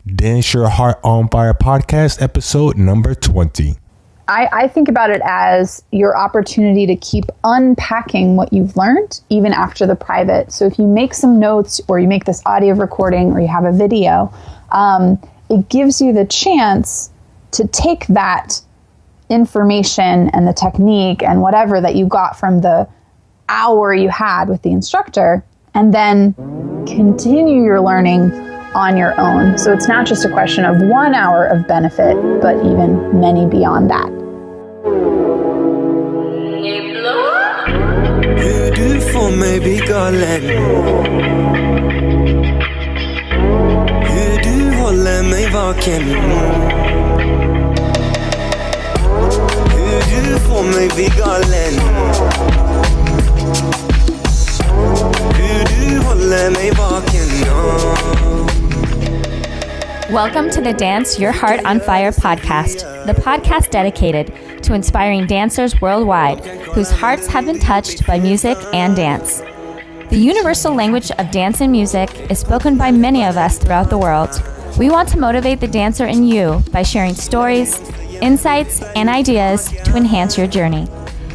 Dance Your Heart on Fire podcast, episode number 20. I think about it as your opportunity to keep unpacking what you've learned, even after the private. So if you make some notes or you make this audio recording or you have a video, it gives you the chance to take that information and the technique and whatever that you got from the hour you had with the instructor and then continue your learning on your own. So it's not just a question of 1 hour of benefit, but even many beyond that. Hur du får mig bli galen. Hur du håller mig vaken. Hur du får mig bli galen. Hur du håller mig vaken. Welcome to the Dance Your Heart on Fire podcast, the podcast dedicated to inspiring dancers worldwide whose hearts have been touched by music and dance. The universal language of dance and music is spoken by many of us throughout the world. We want to motivate the dancer in you by sharing stories, insights, and ideas to enhance your journey.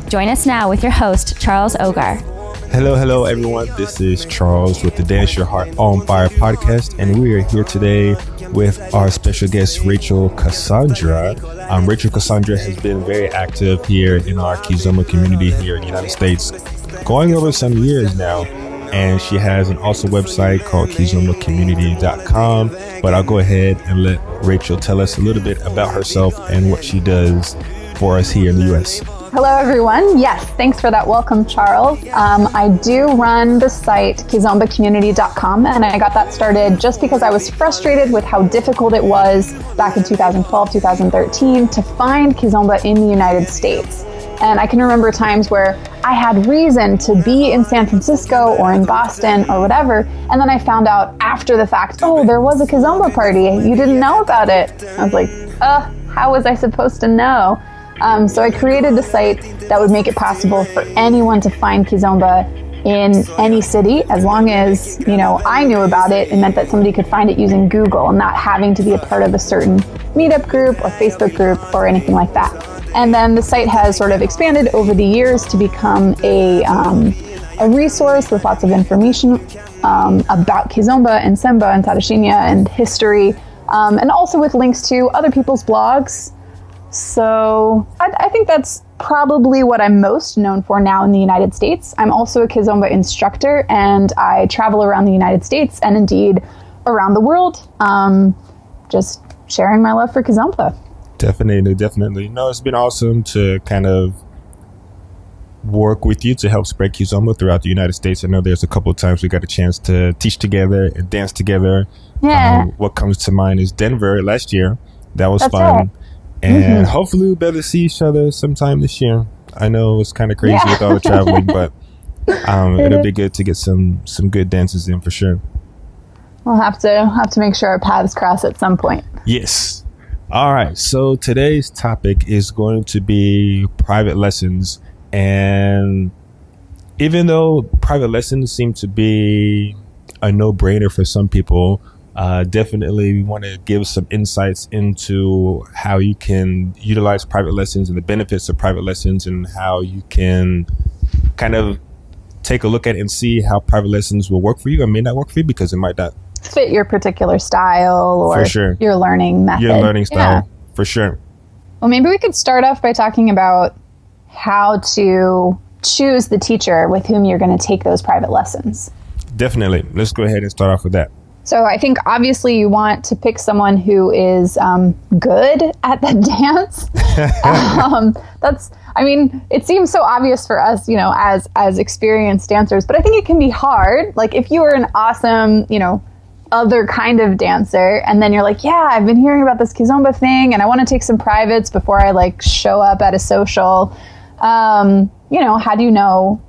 Join us now with your host, Charles Ogar. Hello, everyone. This is Charles with the Dance Your Heart on Fire podcast, and we are here today with our special guest, Rachel Cassandra. Rachel Cassandra has been very active here in our Kizomba community here in the United States, going over some years now, and she has an awesome website called KizombaCommunity.com, but I'll go ahead and let Rachel tell us a little bit about herself and what she does for us here in the U.S. Hello, everyone. Yes, thanks for that welcome, Charles. I do run the site KizombaCommunity.com, and I got that started just because I was frustrated with how difficult it was back in 2012, 2013 to find Kizomba in the United States. And I can remember times where I had reason to be in San Francisco or in Boston or whatever, and then I found out after the fact, oh, there was a Kizomba party. You didn't know about it. I was like, how was I supposed to know? So I created a site that would make it possible for anyone to find Kizomba in any city, as long as, I knew about it. It meant that somebody could find it using Google and not having to be a part of a certain meetup group or Facebook group or anything like that. And then the site has sort of expanded over the years to become a resource with lots of information about Kizomba and Semba and Tarashinya and history, and also with links to other people's blogs. So I think that's probably what I'm most known for now in the United States. I'm also a Kizomba instructor, and I travel around the United States and indeed around the world, just sharing my love for Kizomba. Definitely. No, it's been awesome to kind of work with you to help spread Kizomba throughout the United States. I know there's a couple of times we got a chance to teach together and dance together. Yeah. What comes to mind is Denver last year. That was That's fun. Right. And hopefully we'll be able to see each other sometime this year. I know it's kind of crazy with all the traveling, but it'll be good to get some good dances in for sure. We'll have to make sure our paths cross at some point. Yes. All right. So today's topic is going to be private lessons. And even though private lessons seem to be a no-brainer for some people, definitely we want to give some insights into how you can utilize private lessons and the benefits of private lessons, and how you can kind of take a look at it and see how private lessons will work for you or may not work for you, because it might not fit your particular style or for sure. your learning method. Your learning style, for sure. Well, maybe we could start off by talking about how to choose the teacher with whom you're going to take those private lessons. Definitely. Let's go ahead and start off with that. So I think obviously you want to pick someone who is good at the dance. It seems so obvious for us, as experienced dancers, but I think it can be hard. Like if you were an awesome, other kind of dancer, and then you're like, yeah, I've been hearing about this Kizomba thing, and I want to take some privates before I show up at a social. How do you know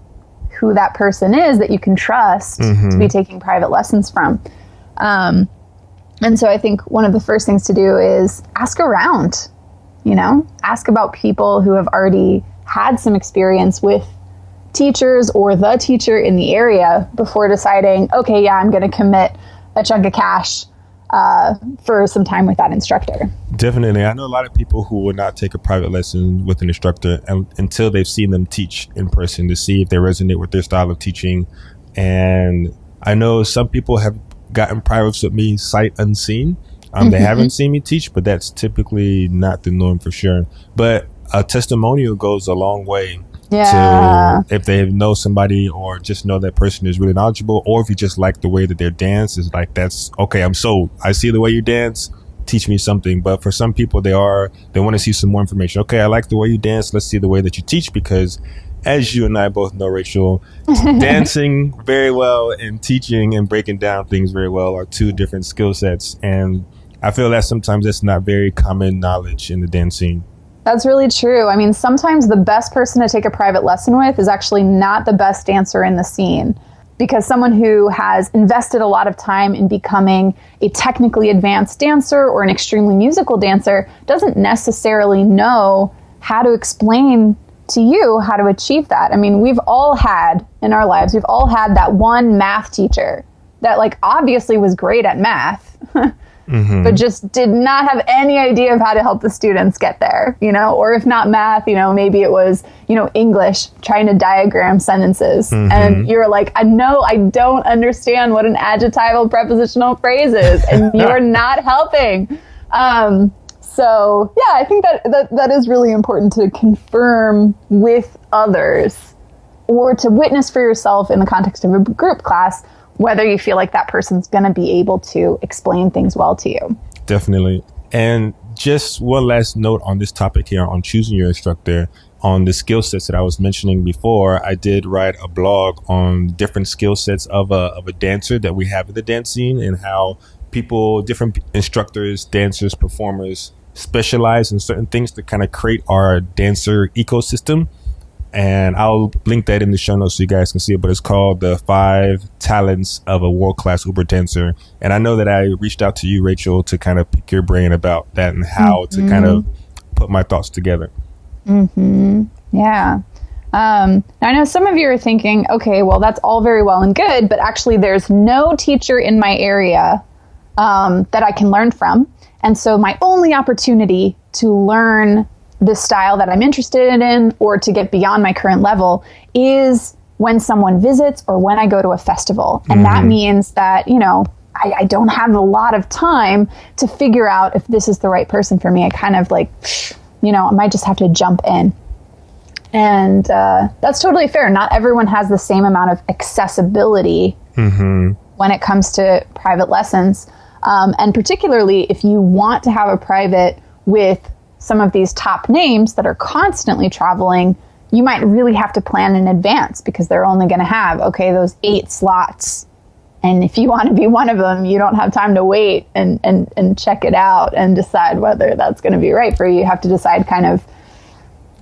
who that person is that you can trust to be taking private lessons from? And so I think one of the first things to do is ask around, ask about people who have already had some experience with teachers or the teacher in the area before deciding, okay, yeah, I'm going to commit a chunk of cash for some time with that instructor. Definitely. I know a lot of people who will not take a private lesson with an instructor until they've seen them teach in person to see if they resonate with their style of teaching. And I know some people have gotten privates with me sight unseen. They haven't seen me teach, but that's typically not the norm for sure. But a testimonial goes a long way. Yeah. To if they know somebody or just know that person is really knowledgeable, or if you just like the way that their dance is, like, that's okay, I'm sold. I see the way you dance, teach me something. But for some people, they want to see some more information. Okay, I like the way you dance, let's see the way that you teach, because as you and I both know, Rachel, dancing very well and teaching and breaking down things very well are two different skill sets. And I feel that sometimes that's not very common knowledge in the dance scene. That's really true. I mean, sometimes the best person to take a private lesson with is actually not the best dancer in the scene, because someone who has invested a lot of time in becoming a technically advanced dancer or an extremely musical dancer doesn't necessarily know how to explain to you how to achieve that. I mean, we've all had in our lives, we've all had that one math teacher that, like, obviously was great at math, but just did not have any idea of how to help the students get there, you know, or if not math, you know, maybe it was, you know, English, trying to diagram sentences. And you're like, I know I don't understand what an adjectival prepositional phrase is, and you're not helping. So yeah, I think that is really important to confirm with others, or to witness for yourself in the context of a group class, whether you feel like that person's going to be able to explain things well to you. Definitely. And just one last note on this topic here on choosing your instructor, on the skill sets that I was mentioning before. I did write a blog on different skill sets of a dancer that we have in the dance scene, and how people, different instructors, dancers, performers specialize in certain things to kind of create our dancer ecosystem. And I'll link that in the show notes so you guys can see it, but it's called The 5 Talents of a World-Class Uber Dancer. And I know that I reached out to you, Rachel, to kind of pick your brain about that and how to kind of put my thoughts together. Yeah. Now I know some of you are thinking, okay, well, that's all very well and good, but actually there's no teacher in my area that I can learn from. And so my only opportunity to learn the style that I'm interested in, or to get beyond my current level, is when someone visits or when I go to a festival. And that means that, you know, I don't have a lot of time to figure out if this is the right person for me. I kind of like, you know, I might just have to jump in. And that's totally fair. Not everyone has the same amount of accessibility when it comes to private lessons. And particularly if you want to have a private with some of these top names that are constantly traveling, you might really have to plan in advance, because they're only going to have, okay, those 8 slots. And if you want to be one of them, you don't have time to wait and check it out and decide whether that's going to be right for you. You have to decide kind of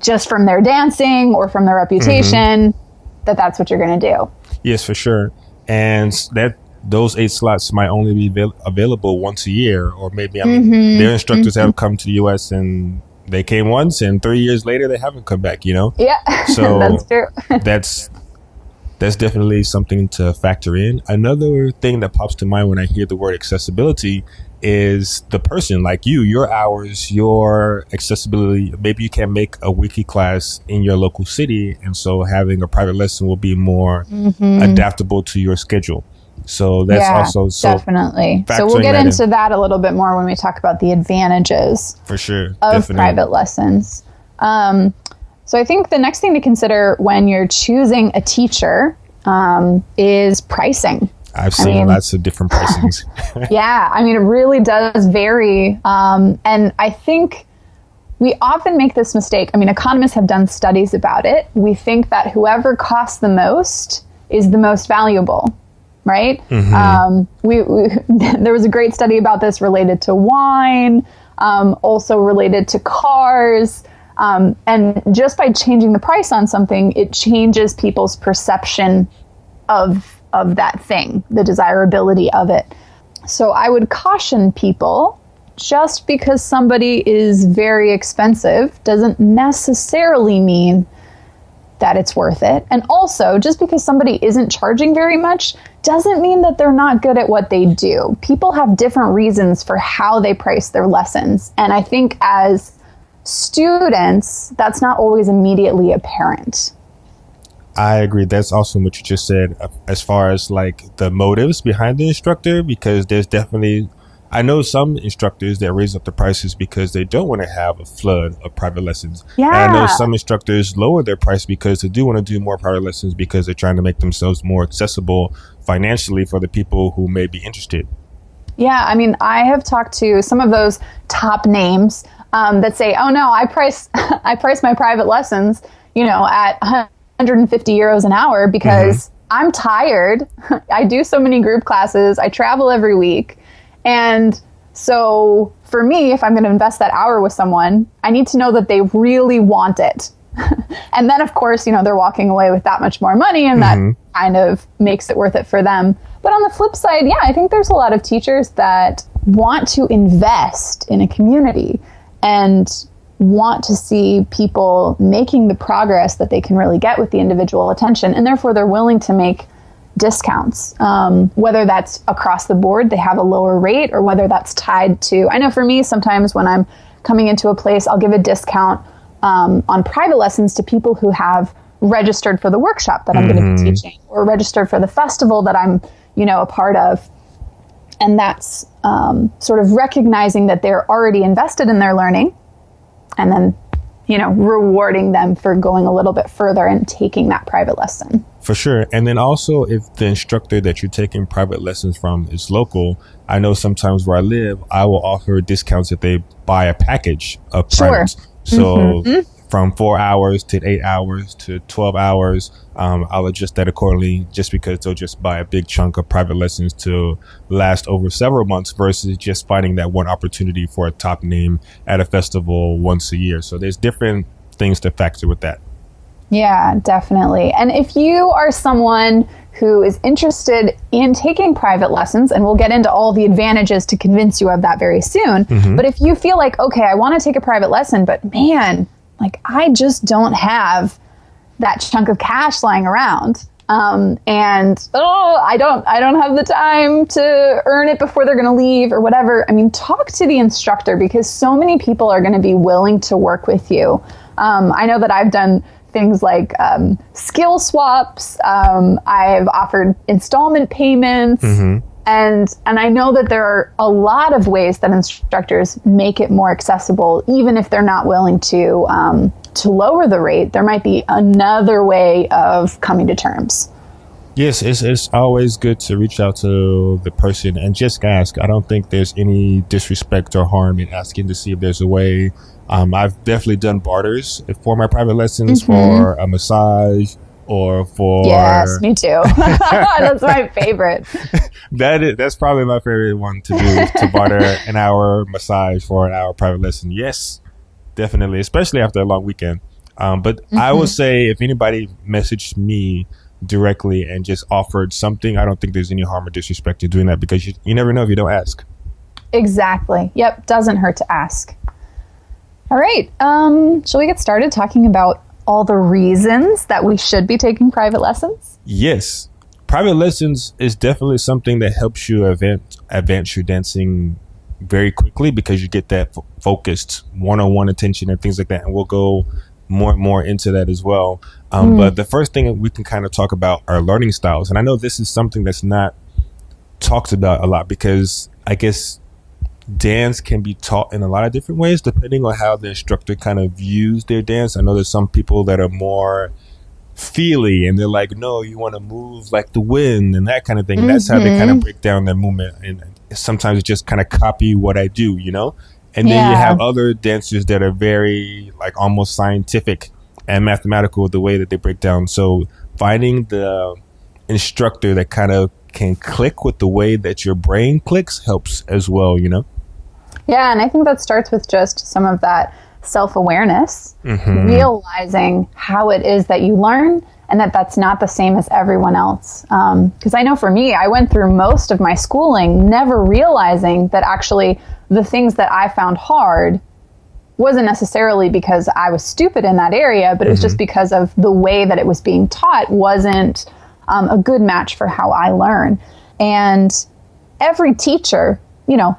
just from their dancing or from their reputation that that's what you're going to do. Yes, for sure. And those 8 slots might only be available once a year, or maybe, I mean, their instructors have come to the U.S. and they came once, and 3 years later they haven't come back, you know? Yeah, so that's true. that's definitely something to factor in. Another thing that pops to mind when I hear the word accessibility is the person, like you, your hours, your accessibility. Maybe you can't make a weekly class in your local city, and so having a private lesson will be more adaptable to your schedule. So that's also definitely. So we'll get into that a little bit more when we talk about the advantages for sure of private lessons. So I think the next thing to consider when you're choosing a teacher is pricing. I've seen lots of different pricings. Yeah, I mean, it really does vary. And I think we often make this mistake. I mean, economists have done studies about it. We think that whoever costs the most is the most valuable. Right? We there was a great study about this related to wine, also related to cars. And just by changing the price on something, it changes people's perception of that thing, the desirability of it. So I would caution people, just because somebody is very expensive doesn't necessarily mean that it's worth it. And also, just because somebody isn't charging very much doesn't mean that they're not good at what they do. People have different reasons for how they price their lessons. And I think as students, that's not always immediately apparent. I agree. That's also what you just said as far as like the motives behind the instructor, because there's definitely, I know some instructors that raise up the prices because they don't want to have a flood of private lessons. Yeah. And I know some instructors lower their price because they do want to do more private lessons because they're trying to make themselves more accessible financially for the people who may be interested. Yeah, I mean, I have talked to some of those top names that say, "Oh no, I price my private lessons, at 150 euros an hour because I'm tired. I do so many group classes. I travel every week, and so for me, if I'm going to invest that hour with someone, I need to know that they really want it." And then, of course, they're walking away with that much more money, and that kind of makes it worth it for them. But on the flip side, yeah, I think there's a lot of teachers that want to invest in a community and want to see people making the progress that they can really get with the individual attention. And therefore, they're willing to make discounts, whether that's across the board, they have a lower rate, or whether that's tied to, I know for me, sometimes when I'm coming into a place, I'll give a discount on private lessons to people who have registered for the workshop that I'm going to be teaching, or registered for the festival that I'm, a part of. And that's sort of recognizing that they're already invested in their learning, and then, rewarding them for going a little bit further and taking that private lesson. For sure. And then also, if the instructor that you're taking private lessons from is local, I know sometimes where I live, I will offer discounts if they buy a package of privates. So from 4 hours to 8 hours to 12 hours, I'll adjust that accordingly, just because they'll just buy a big chunk of private lessons to last over several months versus just finding that one opportunity for a top name at a festival once a year. So there's different things to factor with that. Yeah, definitely. And if you are someone who is interested in taking private lessons, and we'll get into all the advantages to convince you of that very soon, but if you feel like, okay, I want to take a private lesson, but man, like I just don't have that chunk of cash lying around. I don't have the time to earn it before they're going to leave or whatever. I mean, talk to the instructor, because so many people are going to be willing to work with you. I know that I've done things like skill swaps. I've offered installment payments. And I know that there are a lot of ways that instructors make it more accessible, even if they're not willing to lower the rate. There might be another way of coming to terms. Yes, it's always good to reach out to the person and just ask. I don't think there's any disrespect or harm in asking to see if there's a way. I've definitely done barters for my private lessons, for a massage, or for... Yes, me too. That's my favorite. That's probably my favorite one to do, is to barter an hour massage for an hour private lesson. Yes, definitely, especially after a long weekend. But I would say if anybody messaged me directly and just offered something, I don't think there's any harm or disrespect in doing that, because you never know if you don't ask. Exactly. Yep. Doesn't hurt to ask. All right. Shall we get started talking about all the reasons that we should be taking private lessons? Yes. Private lessons is definitely something that helps you advance your dancing very quickly, because you get that focused one-on-one attention and things like that. And we'll go more and more into that as well. But the first thing we can kind of talk about are learning styles. And I know this is something that's not talked about a lot, because I guess dance can be taught in a lot of different ways depending on how the instructor kind of views their dance. I know there's some people that are more feely, and they're like, no, you want to move like the wind and that kind of thing. That's how they kind of break down their movement. And sometimes just kind of copy what I do, And then you have other dancers that are very like almost scientific and mathematical with the way that they break down. So finding the instructor that kind of can click with the way that your brain clicks helps as well, Yeah, and I think that starts with just some of that self-awareness, realizing how it is that you learn, and that that's not the same as everyone else. Because I know for me, I went through most of my schooling never realizing that actually the things that I found hard, wasn't necessarily because I was stupid in that area, but it was just because of the way that it was being taught wasn't a good match for how I learn. And every teacher,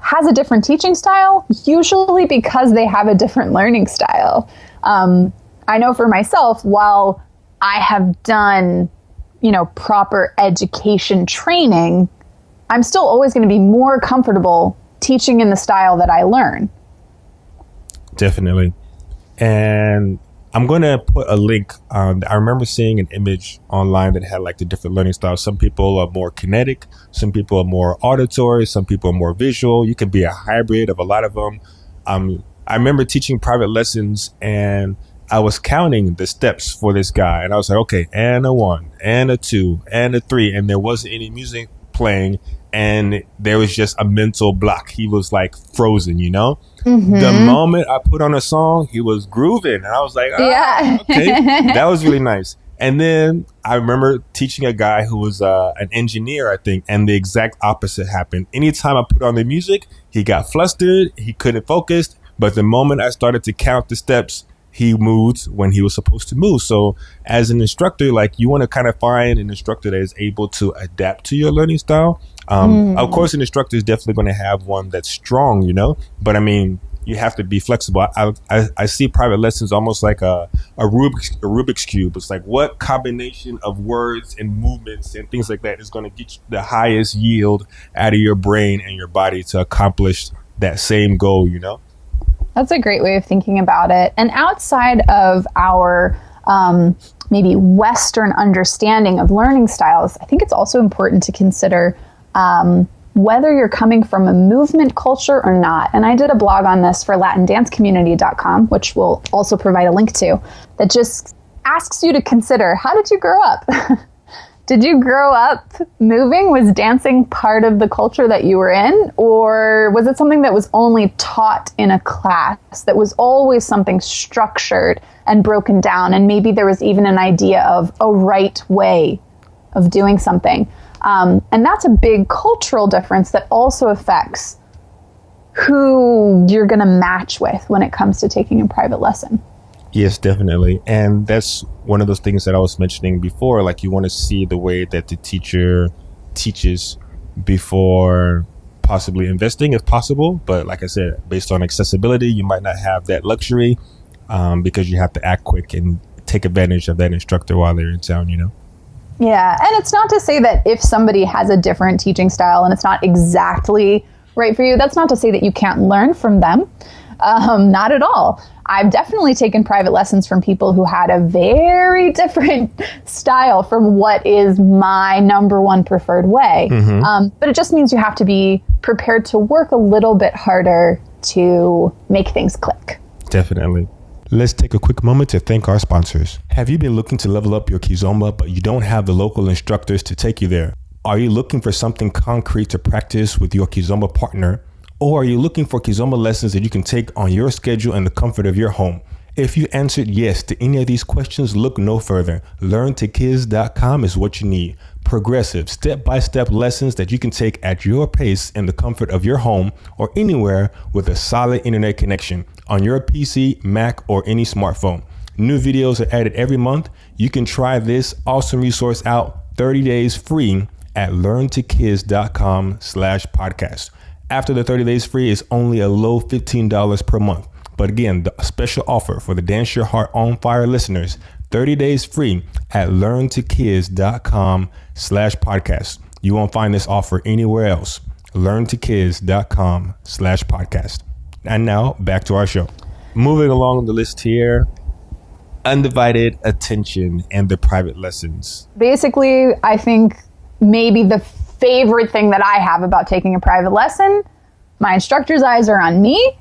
has a different teaching style, usually because they have a different learning style. I know for myself, while I have done, proper education training, I'm still always going to be more comfortable teaching in the style that I learn. Definitely. And I'm going to put a link. I remember seeing an image online that had like the different learning styles. Some people are more kinetic. Some people are more auditory. Some people are more visual. You can be a hybrid of a lot of them. I remember teaching private lessons and I was counting the steps for this guy. And I was like, okay, and a 1, and a 2, and a 3. And there wasn't any music playing. And there was just a mental block. He was like frozen, The moment I put on a song, he was grooving. And I was like, okay, that was really nice. And then I remember teaching a guy who was an engineer, I think, and the exact opposite happened. Anytime I put on the music, he got flustered. He couldn't focus. But the moment I started to count the steps, he moved when he was supposed to move. So as an instructor, like you want to kind of find an instructor that is able to adapt to your learning style. Of course, an instructor is definitely going to have one that's strong, but I mean, you have to be flexible. I see private lessons almost like a Rubik's Cube. It's like what combination of words and movements and things like that is going to get you the highest yield out of your brain and your body to accomplish that same goal, That's a great way of thinking about it. And outside of our maybe Western understanding of learning styles, I think it's also important to consider whether you're coming from a movement culture or not. And I did a blog on this for LatinDanceCommunity.com, which we'll also provide a link to, that just asks you to consider, how did you grow up? Did you grow up moving? Was dancing part of the culture that you were in? Or was it something that was only taught in a class, that was always something structured and broken down? And maybe there was even an idea of a right way of doing something. And that's a big cultural difference that also affects who you're going to match with when it comes to taking a private lesson. Yes, definitely. And that's one of those things that I was mentioning before. Like you want to see the way that the teacher teaches before possibly investing if possible. But like I said, based on accessibility, you might not have that luxury because you have to act quick and take advantage of that instructor while they're in town, Yeah, and it's not to say that if somebody has a different teaching style and it's not exactly right for you, that's not to say that you can't learn from them. Not at all. I've definitely taken private lessons from people who had a very different style from what is my number one preferred way. But it just means you have to be prepared to work a little bit harder to make things click. Definitely. Let's take a quick moment to thank our sponsors. Have you been looking to level up your Kizomba, but you don't have the local instructors to take you there? Are you looking for something concrete to practice with your Kizomba partner? Or are you looking for Kizomba lessons that you can take on your schedule in the comfort of your home? If you answered yes to any of these questions, look no further. LearnToKiz.com is what you need. Progressive, step-by-step lessons that you can take at your pace in the comfort of your home or anywhere with a solid internet connection on your PC, Mac, or any smartphone. New videos are added every month. You can try this awesome resource out 30 days free at LearnToKiz.com/podcast. After the 30 days free is only a low $15 per month. But again, the special offer for the Dance Your Heart on Fire listeners, 30 days free at LearnToKiz.com/podcast. You won't find this offer anywhere else. LearnToKiz.com/podcast. And now back to our show. Moving along the list here, undivided attention and the private lessons. Basically, I think maybe the favorite thing that I have about taking a private lesson, my instructor's eyes are on me.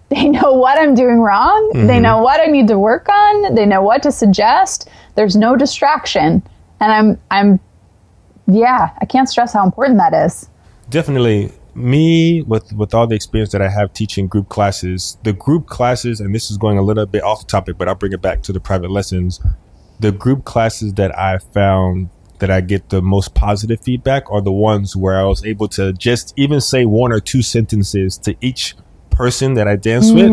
They know what I'm doing wrong. They know what I need to work on. They know what to suggest. There's no distraction. And I can't stress how important that is. Definitely. Me, with all the experience that I have teaching group classes, and this is going a little bit off topic, but I'll bring it back to the private lessons. The group classes that I found that I get the most positive feedback are the ones where I was able to just even say one or two sentences to each person that I dance with,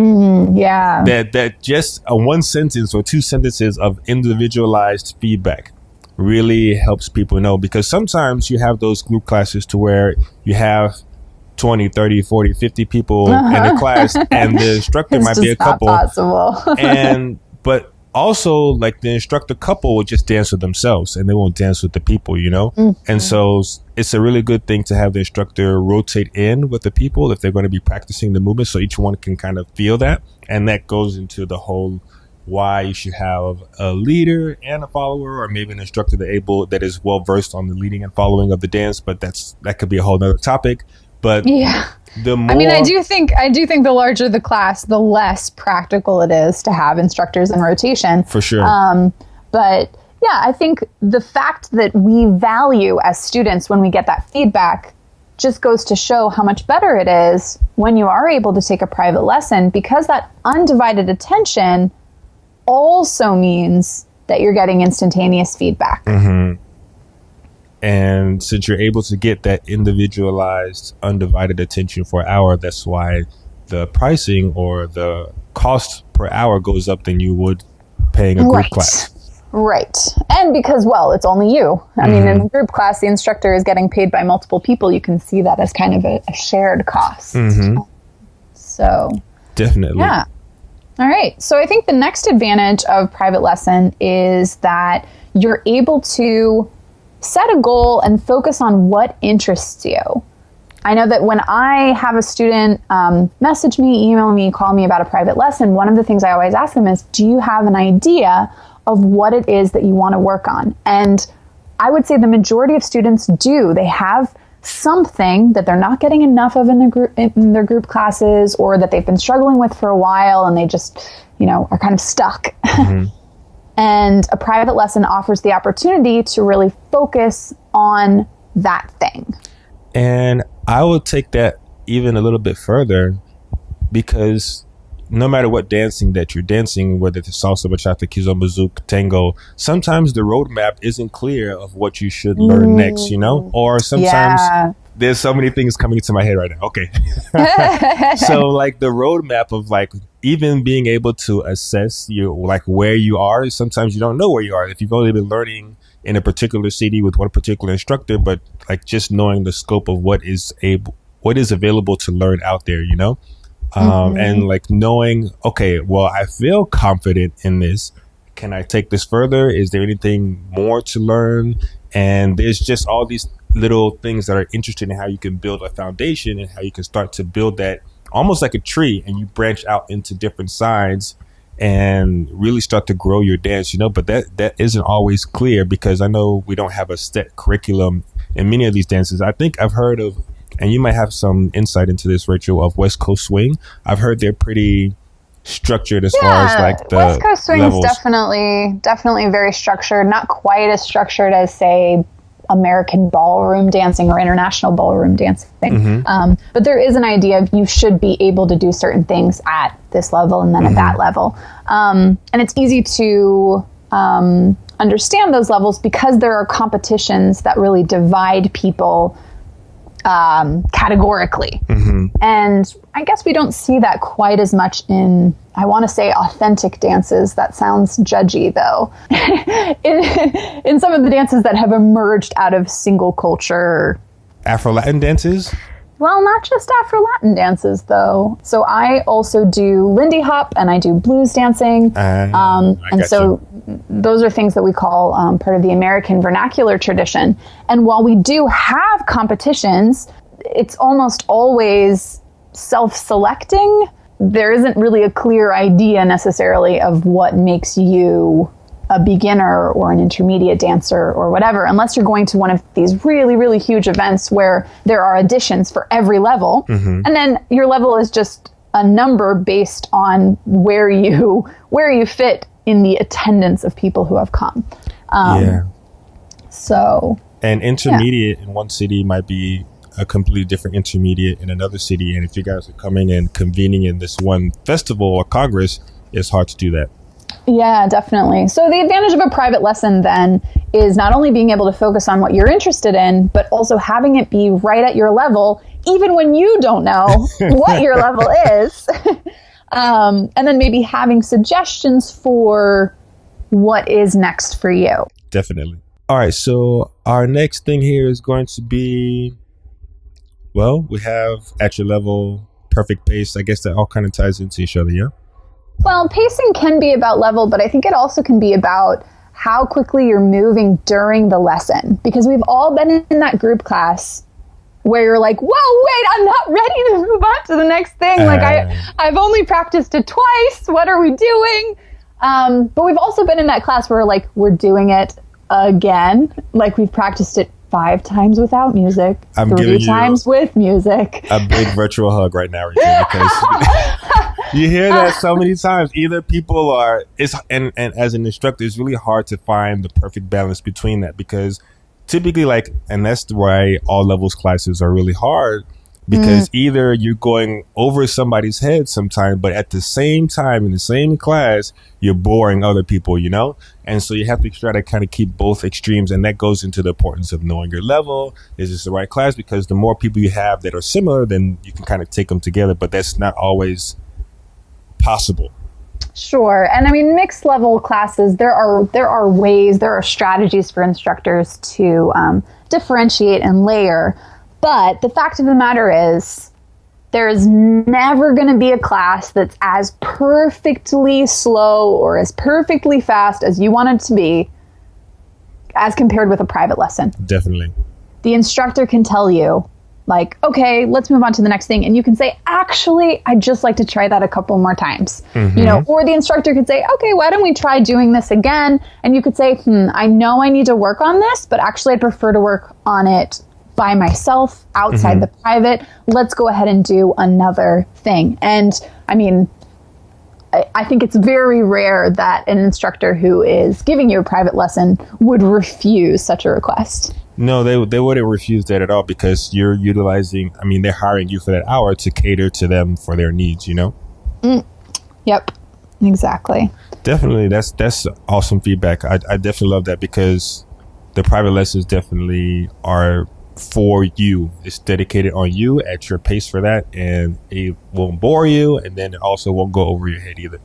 Yeah. that just a one sentence or two sentences of individualized feedback really helps people know, because sometimes you have those group classes to where you have 20, 30, 40, 50 people in a class, and the instructor It's might be a just not couple. possible. But also, like, the instructor couple will just dance with themselves and they won't dance with the people, you know? And so it's a really good thing to have the instructor rotate in with the people if they're going to be practicing the movement, so each one can kind of feel that. And that goes into the whole why you should have a leader and a follower, or maybe an instructor that is well versed on the leading and following of the dance. But that could be a whole nother topic. But yeah. the more, I mean, I do think the larger the class, the less practical it is to have instructors in rotation. For sure. But yeah, I think the fact that we value as students when we get that feedback just goes to show how much better it is when you are able to take a private lesson, because that undivided attention also means that you're getting instantaneous feedback. And since you're able to get that individualized, undivided attention for an hour, that's why the pricing or the cost per hour goes up than you would paying a group class. Right. And because, well, it's only you. I mean, in a group class, the instructor is getting paid by multiple people. You can see that as kind of a shared cost. So definitely. Yeah. All right. So I think the next advantage of private lesson is that you're able to set a goal and focus on what interests you. I know that when I have a student message me, email me, call me about a private lesson, one of the things I always ask them is, do you have an idea of what it is that you want to work on? And I would say the majority of students do. They have something that they're not getting enough of in their group classes, or that they've been struggling with for a while, and they just, are kind of stuck. And a private lesson offers the opportunity to really focus on that thing. And I will take that even a little bit further, because no matter what dancing that you're dancing, whether it's salsa, bachata, kizomba, zouk, tango, sometimes the roadmap isn't clear of what you should learn next, or sometimes there's so many things coming into my head right now. Okay. So like the roadmap of like even being able to assess where you are, sometimes you don't know where you are. If you've only been learning in a particular city with one particular instructor, but like just knowing the scope of what is available to learn out there, and like knowing, okay, well, I feel confident in this. Can I take this further? Is there anything more to learn? And there's just all these little things that are interesting in how you can build a foundation and how you can start to build that almost like a tree, and you branch out into different sides and really start to grow your dance, but that isn't always clear, because I know we don't have a set curriculum in many of these dances. I think I've heard of, and you might have some insight into this, Rachel, of West Coast Swing. I've heard they're pretty structured as far as like the West Coast Swing levels. is definitely very structured, not quite as structured as, say, American ballroom dancing or international ballroom dancing. But there is an idea of you should be able to do certain things at this level and then at that level. And it's easy to understand those levels because there are competitions that really divide people categorically. And I guess we don't see that quite as much in, I want to say, authentic dances. That sounds judgy, though. in some of the dances that have emerged out of single culture. Afro-Latin dances? Well, not just Afro-Latin dances, though. So I also do Lindy Hop and I do blues dancing. And so those are things that we call part of the American vernacular tradition. And while we do have competitions, it's almost always self-selecting. There isn't really a clear idea necessarily of what makes you a beginner or an intermediate dancer or whatever, unless you're going to one of these really, really huge events where there are auditions for every level. And then your level is just a number based on where you fit in the attendance of people who have come. So. And intermediate in one city might be a completely different intermediate in another city. And if you guys are coming and convening in this one festival or congress, it's hard to do that. Yeah, definitely. So the advantage of a private lesson then is not only being able to focus on what you're interested in, but also having it be right at your level, even when you don't know what your level is. And then maybe having suggestions for what is next for you. Definitely. All right. So our next thing here is going to be, well, we have at your level, perfect pace. I guess that all kind of ties into each other, yeah? Well, pacing can be about level, but I think it also can be about how quickly you're moving during the lesson. Because we've all been in that group class where you're like, whoa, wait, I'm not ready to move on to the next thing. Like I've only practiced it twice. What are we doing? But we've also been in that class where like we're doing it again. Like we've practiced it 5 times without music, I'm 3 times with music. A big virtual hug right now, Rachel, because you hear that so many times. Either people are, and as an instructor, it's really hard to find the perfect balance between that, because typically, like, and that's why all levels classes are really hard, because either you're going over somebody's head sometime, but at the same time in the same class, you're boring other people, you know? And so you have to try to kind of keep both extremes. And that goes into the importance of knowing your level. Is this the right class? Because the more people you have that are similar, then you can kind of take them together, but that's not always possible. Sure. And I mean, mixed level classes, there are ways, there are strategies for instructors to differentiate and layer. But the fact of the matter is, there's never going to be a class that's as perfectly slow or as perfectly fast as you want it to be as compared with a private lesson. Definitely. The instructor can tell you, like, okay, let's move on to the next thing. And you can say, actually, I'd just like to try that a couple more times. You know, or the instructor could say, okay, why don't we try doing this again? And you could say, I know I need to work on this, but actually I'd prefer to work on it by myself outside the private. Let's go ahead and do another thing. And I mean, I think it's very rare that an instructor who is giving you a private lesson would refuse such a request. No, they wouldn't refuse that at all, because you're utilizing, I mean, they're hiring you for that hour to cater to them for their needs, you know? Yep, exactly. Definitely. That's awesome feedback. I definitely love that, because the private lessons definitely are for you. It's dedicated on you at your pace for that, and it won't bore you, and then it also won't go over your head either.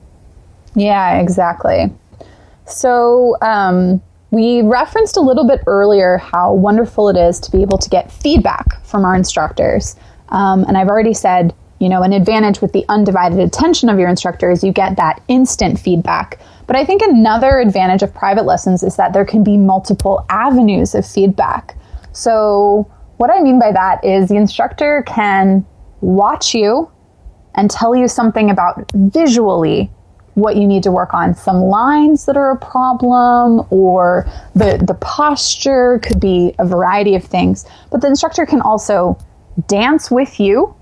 Yeah, exactly. So we referenced a little bit earlier how wonderful it is to be able to get feedback from our instructors. And I've already said, you know, an advantage with the undivided attention of your instructor is you get that instant feedback. But I think another advantage of private lessons is that there can be multiple avenues of feedback. So what I mean by that is the instructor can watch you and tell you something about visually what you need to work on. Some lines that are a problem, or the posture, could be a variety of things. But the instructor can also dance with you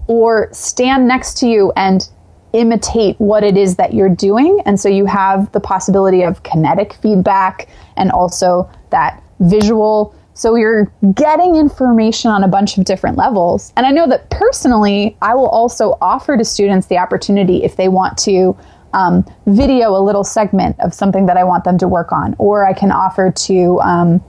or stand next to you and imitate what it is that you're doing. And so you have the possibility of kinetic feedback and also that visual. So you're getting information on a bunch of different levels. And I know that personally, I will also offer to students the opportunity, if they want to video a little segment of something that I want them to work on, or I can offer to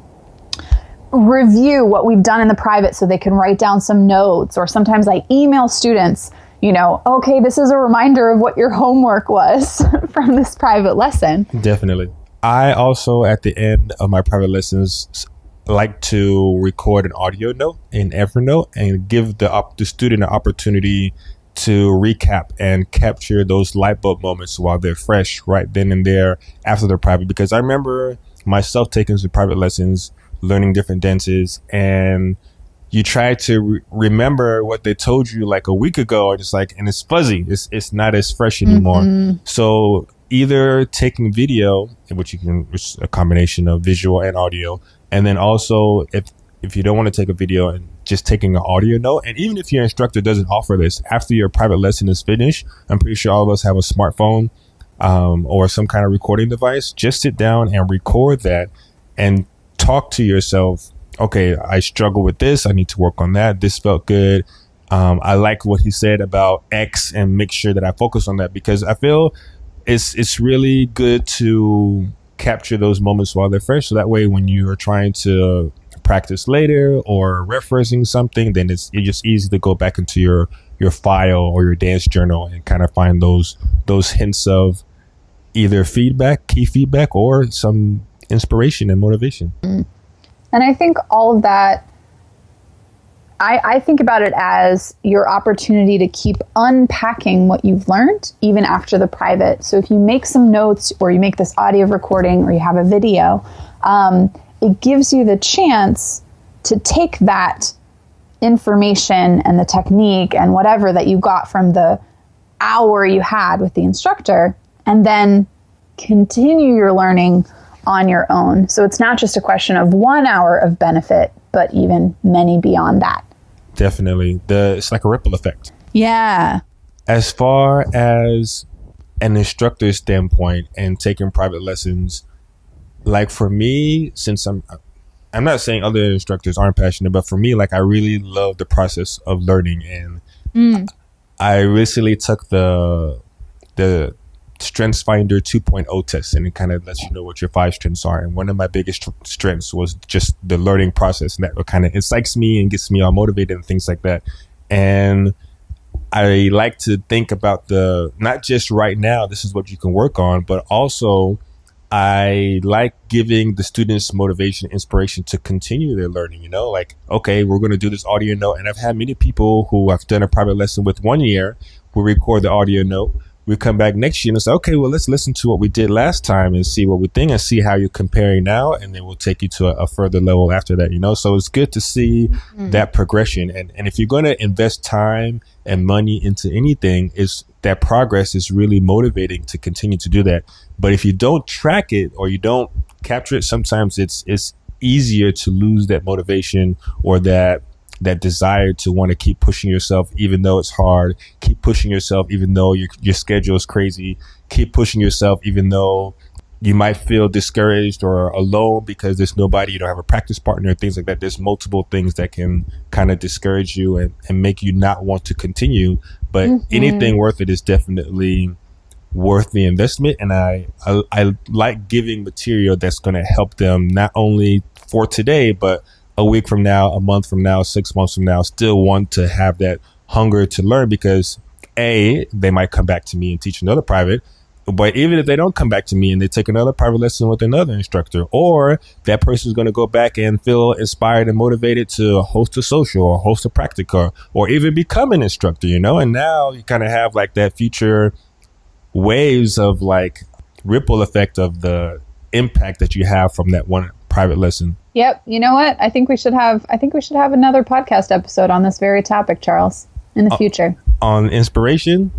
review what we've done in the private so they can write down some notes. Or sometimes I email students, you know, okay, this is a reminder of what your homework was from this private lesson. Definitely. I also, at the end of my private lessons, like to record an audio note in Evernote and give the student an opportunity to recap and capture those light bulb moments while they're fresh right then and there after they're private. Because I remember myself taking some private lessons, learning different dances, and you try to remember what they told you like a week ago, and it's fuzzy. It's not as fresh anymore. So either taking video, which it's a combination of visual and audio, and then also if you don't want to take a video, and just taking an audio note. And even if your instructor doesn't offer this, after your private lesson is finished, I'm pretty sure all of us have a smartphone or some kind of recording device. Just sit down and record that and talk to yourself. Okay, I struggle with this. I need to work on that. This felt good. I like what he said about X, and make sure that I focus on that, because I feel it's really good to capture those moments while they're fresh. So that way, when you are trying to practice later or referencing something, then it's just easy to go back into your file or your dance journal and kind of find those hints of either key feedback, or some inspiration and motivation. And I think all of that, I think about it as your opportunity to keep unpacking what you've learned even after the private. So if you make some notes, or you make this audio recording, or you have a video, it gives you the chance to take that information and the technique and whatever that you got from the hour you had with the instructor, and then continue your learning on your own. So it's not just a question of 1 hour of benefit, but even many beyond that. Definitely. It's like a ripple effect. Yeah. As far as an instructor's standpoint and taking private lessons, like for me, since I'm not saying other instructors aren't passionate, but for me, like I really love the process of learning. And I recently took the Strengths Finder 2.0 test, and it kind of lets you know what your 5 strengths are. And one of my biggest strengths was just the learning process, and that kind of excites me and gets me all motivated and things like that. And I like to think about not just right now, this is what you can work on, but also I like giving the students motivation, inspiration to continue their learning, like, okay, we're going to do this audio note. And I've had many people who I've done a private lesson with 1 year, we record the audio note. We come back next year and say, okay, well, let's listen to what we did last time and see what we think and see how you're comparing now. And then we'll take you to a further level after that, So it's good to see that progression. And if you're going to invest time and money into anything, that progress is really motivating to continue to do that. But if you don't track it or you don't capture it, sometimes it's easier to lose that motivation or that desire to want to keep pushing yourself, even though it's hard. Keep pushing yourself, even though your schedule is crazy. Keep pushing yourself, even though you might feel discouraged or alone because there's nobody, you don't have a practice partner, things like that. There's multiple things that can kind of discourage you and make you not want to continue. But anything worth it is definitely worth the investment. And I like giving material that's going to help them not only for today, but a week from now, a month from now, 6 months from now, still want to have that hunger to learn, because they might come back to me and teach another private. But even if they don't come back to me and they take another private lesson with another instructor, or that person is going to go back and feel inspired and motivated to host a social or host a practica or even become an instructor, and now you kind of have like that future waves of like ripple effect of the impact that you have from that one private lesson. Yep. You know what? I think we should have another podcast episode on this very topic, Charles, in the future. On inspiration?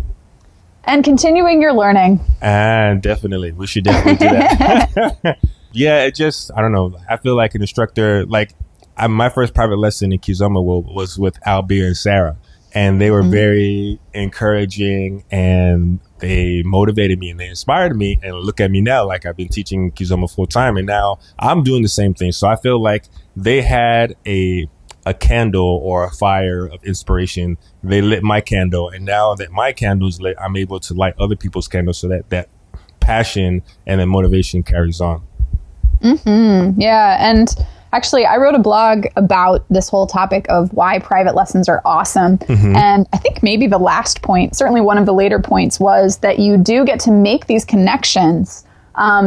And continuing your learning. And definitely. We should definitely do that. Yeah, I don't know. I feel like an instructor, my first private lesson in Kizomba was with Albir and Sarah. And they were very encouraging, and they motivated me and they inspired me. And look at me now, like I've been teaching Kizomba full time, and now I'm doing the same thing. So I feel like they had a candle or a fire of inspiration. They lit my candle, and now that my candle's lit, I'm able to light other people's candles, so that passion and then motivation carries on. Yeah. And actually, I wrote a blog about this whole topic of why private lessons are awesome. And I think maybe the last point, certainly one of the later points, was that you do get to make these connections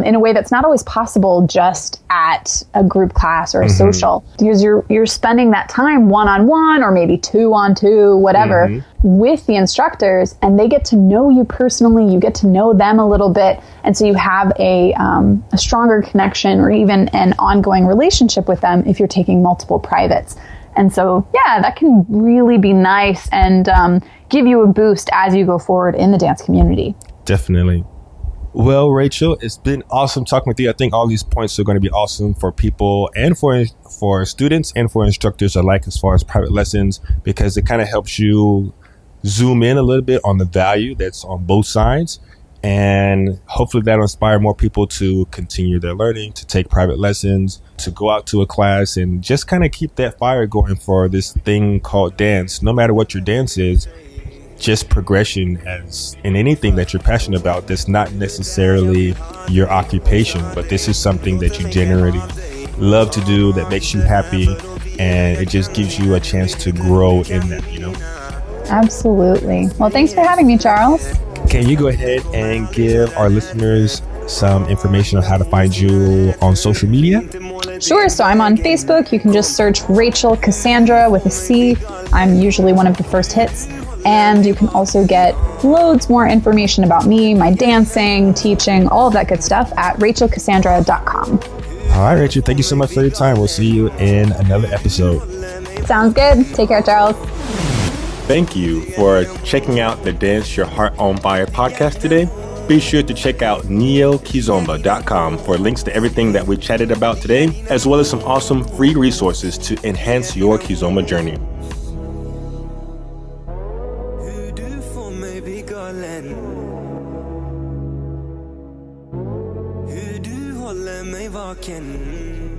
in a way that's not always possible just at a group class or a social, because you're spending that time one-on-one or maybe two-on-two, whatever, with the instructors, and they get to know you personally. You get to know them a little bit, and so you have a stronger connection or even an ongoing relationship with them if you're taking multiple privates. And so, yeah, that can really be nice and give you a boost as you go forward in the dance community. Definitely. Well, Rachel, it's been awesome talking with you. I think all these points are going to be awesome for people and for students and for instructors alike as far as private lessons, because it kind of helps you zoom in a little bit on the value that's on both sides. And hopefully that'll inspire more people to continue their learning, to take private lessons, to go out to a class, and just kind of keep that fire going for this thing called dance. No matter what your dance is, just progression as in anything that you're passionate about. That's not necessarily your occupation, but this is something that you generally love to do, that makes you happy, and it just gives you a chance to grow in that, you know? Absolutely. Well, thanks for having me, Charles. Can you go ahead and give our listeners some information on how to find you on social media? Sure. So I'm on Facebook. You can just search Rachel Cassandra with a C. I'm usually one of the first hits. And you can also get loads more information about me, my dancing, teaching, all of that good stuff at rachelcassandra.com. All right, Rachel, thank you so much for your time. We'll see you in another episode. Sounds good. Take care, Charles. Thank you for checking out the Dance Your Heart on Fire podcast today. Be sure to check out neokizomba.com for links to everything that we chatted about today, as well as some awesome free resources to enhance your Kizomba journey. Hur du håller mig vaken